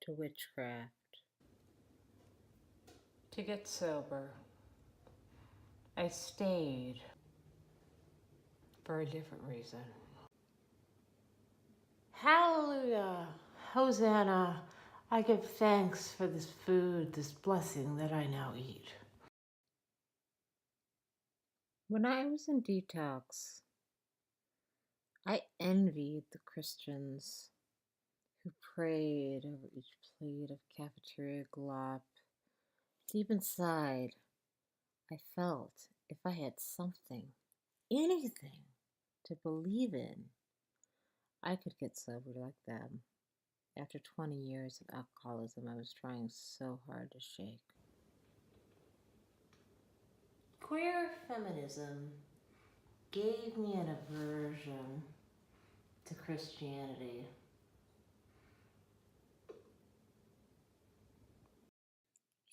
to witchcraft. To get sober, I stayed for a different reason. Hallelujah! Hosanna! I give thanks for this food, this blessing that I now eat. When I was in detox, I envied the Christians who prayed over each plate of cafeteria glop. Deep inside, I felt if I had something, anything, to believe in, I could get sober like them. After 20 years of alcoholism, I was trying so hard to shake. Queer feminism gave me an aversion to Christianity.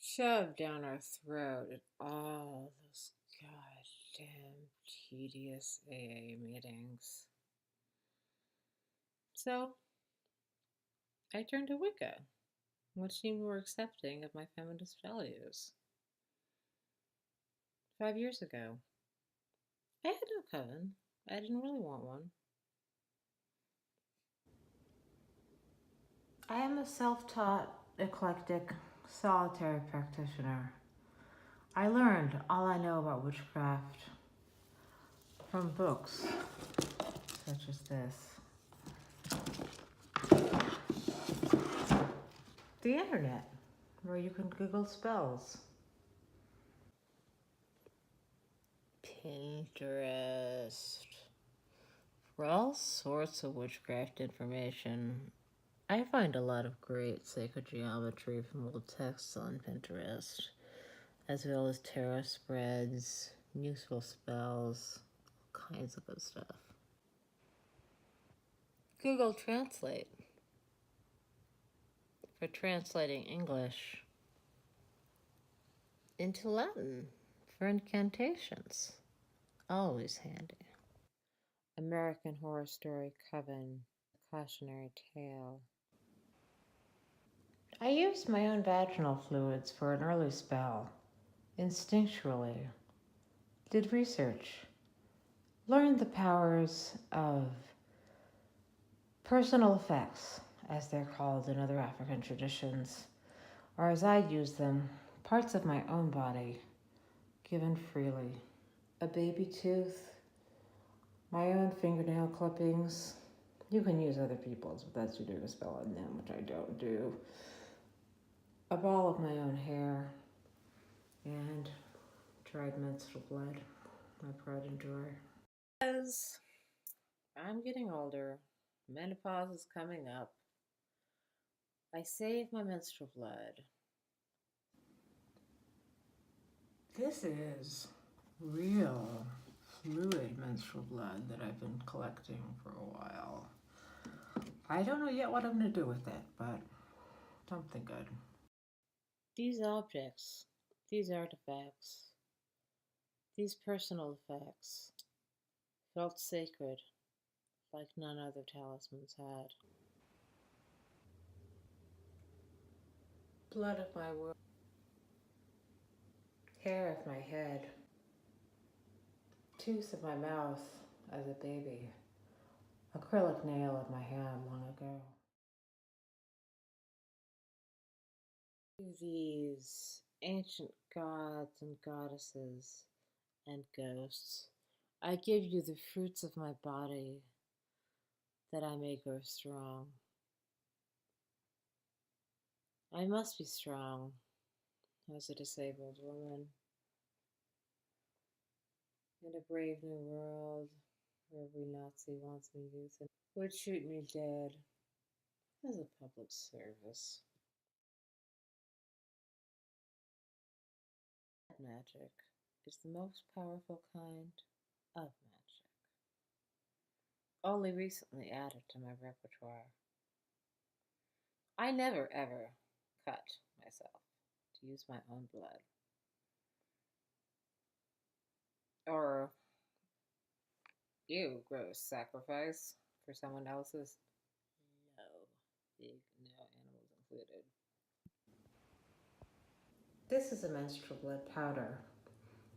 Shoved down our throat at all those goddamn tedious AA meetings. So I turned to Wicca, which seemed more accepting of my feminist values. 5 years ago, I had no coven. I didn't really want one. I am a self-taught, eclectic, solitary practitioner. I learned all I know about witchcraft from books such as this. The internet, where you can Google spells. Pinterest. For all sorts of witchcraft information, I find a lot of great sacred geometry from old texts on Pinterest, as well as tarot spreads, useful spells, all kinds of good stuff. Google Translate for translating English into Latin for incantations. Always handy. American Horror Story Coven, a cautionary tale. I used my own vaginal fluids for an early spell, instinctually. Did research. Learned the powers of personal effects, as they're called in other African traditions, or as I use them, parts of my own body, given freely. A baby tooth, my own fingernail clippings. You can use other people's, but that's you doing a spell on them, which I don't do. A ball of my own hair, and dried menstrual blood, my pride and joy. As I'm getting older, menopause is coming up, I save my menstrual blood. This is real fluid menstrual blood that I've been collecting for a while. I don't know yet what I'm going to do with it, but something good. These objects, these artifacts, these personal effects felt sacred like none other talismans had. Blood of my womb, hair of my head, tooth of my mouth as a baby, acrylic nail of my hand long ago. These ancient gods and goddesses and ghosts, I give you the fruits of my body that I may grow strong. I must be strong as a disabled woman in a brave new world where every Nazi wants me youth and would shoot me dead as a public service. Magic is the most powerful kind of magic, only recently added to my repertoire. I never ever cut myself to use my own blood. Or, ew, gross, sacrifice for someone else's. No, big no, animals included. This is a menstrual blood powder.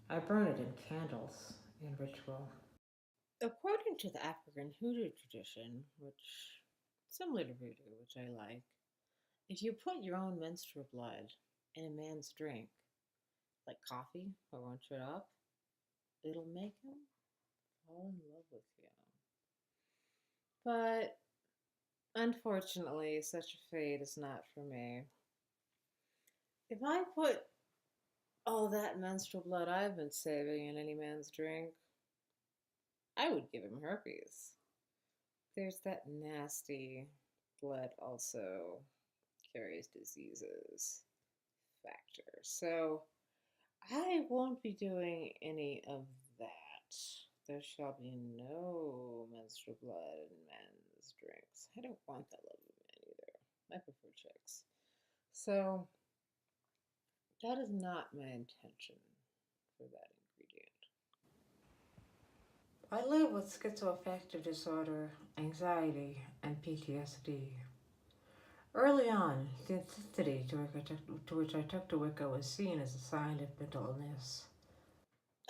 I burn it in candles in ritual. According to the African hoodoo tradition, which similar to voodoo, which I like, if you put your own menstrual blood in a man's drink, like coffee or one shit up, it'll make him fall in love with you. But unfortunately, such a fate is not for me. If I put all that menstrual blood I've been saving in any man's drink, I would give him herpes. There's that nasty blood also carries diseases factor. So I won't be doing any of that. There shall be no menstrual blood in men's drinks. I don't want that love of man either. I prefer chicks. So that is not my intention for that ingredient. I live with schizoaffective disorder, anxiety, and PTSD. Early on, the intensity to which I took to Wicca was seen as a sign of mental illness.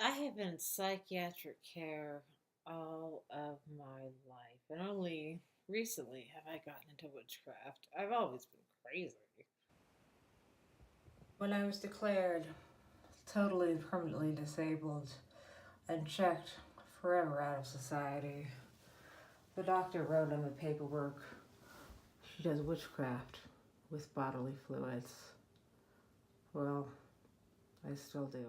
I have been in psychiatric care all of my life, and only recently have I gotten into witchcraft. I've always been crazy. When I was declared totally and permanently disabled and checked forever out of society, the doctor wrote on the paperwork she does witchcraft with bodily fluids. Well, I still do.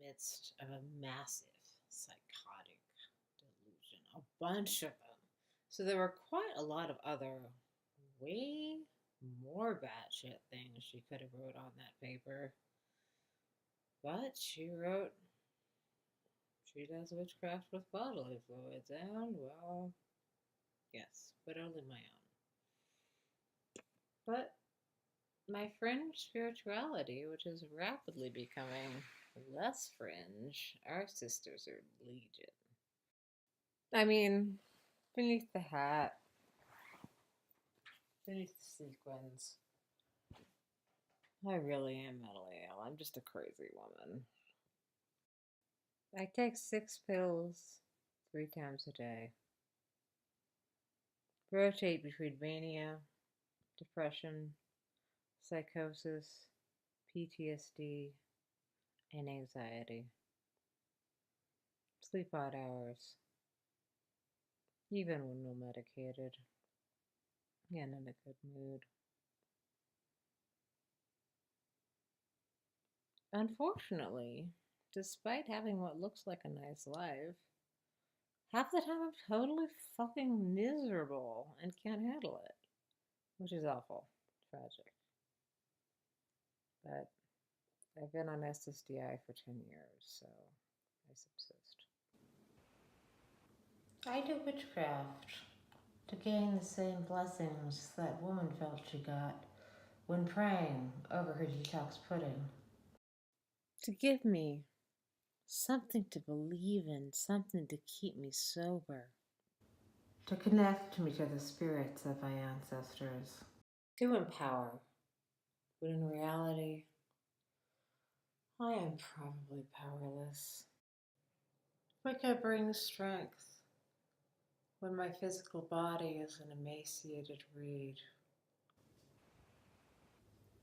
Midst of a massive psychotic delusion, a bunch of them. So there were quite a lot of other way more batshit things she could have wrote on that paper. But she wrote she does witchcraft with bodily fluids, and well, yes, but only my own. But my fringe spirituality, which is rapidly becoming less fringe, our sisters are legion. I mean, beneath the hat, beneath the sequins, I really am mentally ill. I'm just a crazy woman. I take 6 pills 3 times a day. Rotate between mania, depression, psychosis, PTSD, and anxiety. Sleep odd hours, even when well medicated and in a good mood. Unfortunately, despite having what looks like a nice life, half the time I'm totally fucking miserable and can't handle it, which is awful, tragic. But I've been on SSDI for 10 years, so I subsist. I do witchcraft to gain the same blessings that woman felt she got when praying over her detox pudding. To give me something to believe in, something to keep me sober. To connect me to the spirits of my ancestors. To empower. But in reality, I am probably powerless. Wicca brings strength when my physical body is an emaciated reed.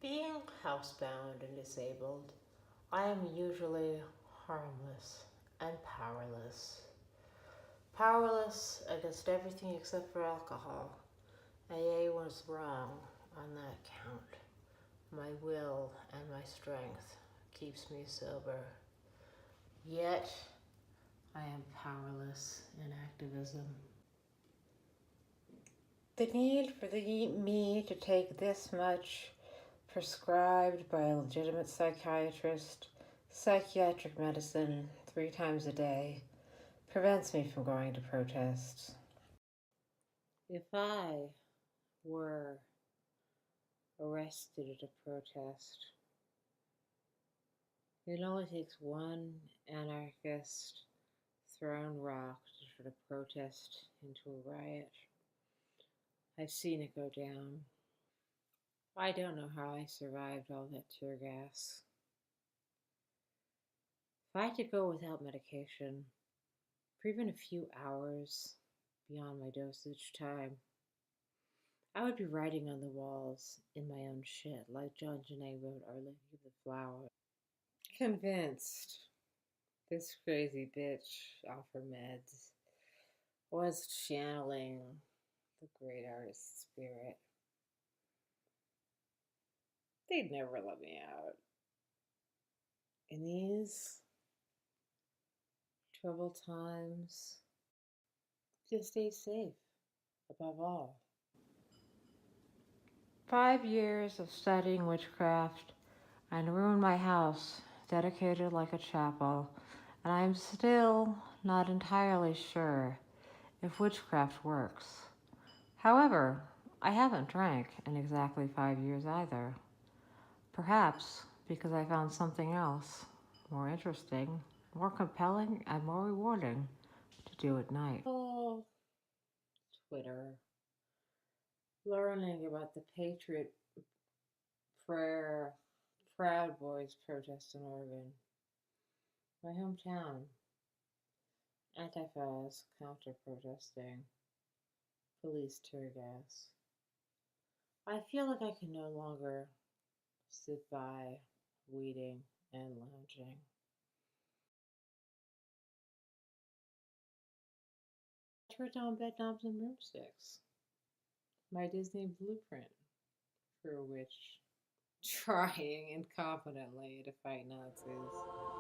Being housebound and disabled, I am usually harmless and powerless. Powerless against everything except for alcohol. AA was wrong on that count. My will and my strength keeps me sober. Yet, I am powerless in activism. The need for me to take this much prescribed by a legitimate psychiatrist, psychiatric medicine 3 times a day, prevents me from going to protests. If I were arrested at a protest, it only takes one anarchist throwing rocks to turn a protest into a riot. I've seen it go down. I don't know how I survived all that tear gas. If I had to go without medication for even a few hours beyond my dosage time, I would be writing on the walls in my own shit like John Janae wrote Our Lady of the Flowers. Convinced this crazy bitch off her meds was channeling the great artist spirit. They'd never let me out. In these troubled times, just stay safe, above all. 5 years of studying witchcraft and ruined my house, dedicated like a chapel, and I am still not entirely sure if witchcraft works. However, I haven't drank in exactly 5 years either. Perhaps because I found something else more interesting, more compelling, and more rewarding to do at night. Oh, Twitter. Learning about the Patriot Prayer Proud Boys protest in Oregon, my hometown. Anti-Fas counter-protesting, police tear gas. I feel like I can no longer sit by, waiting and lounging. I turned on bed knobs and broomsticks. My Disney blueprint for a witch trying incompetently to fight Nazis.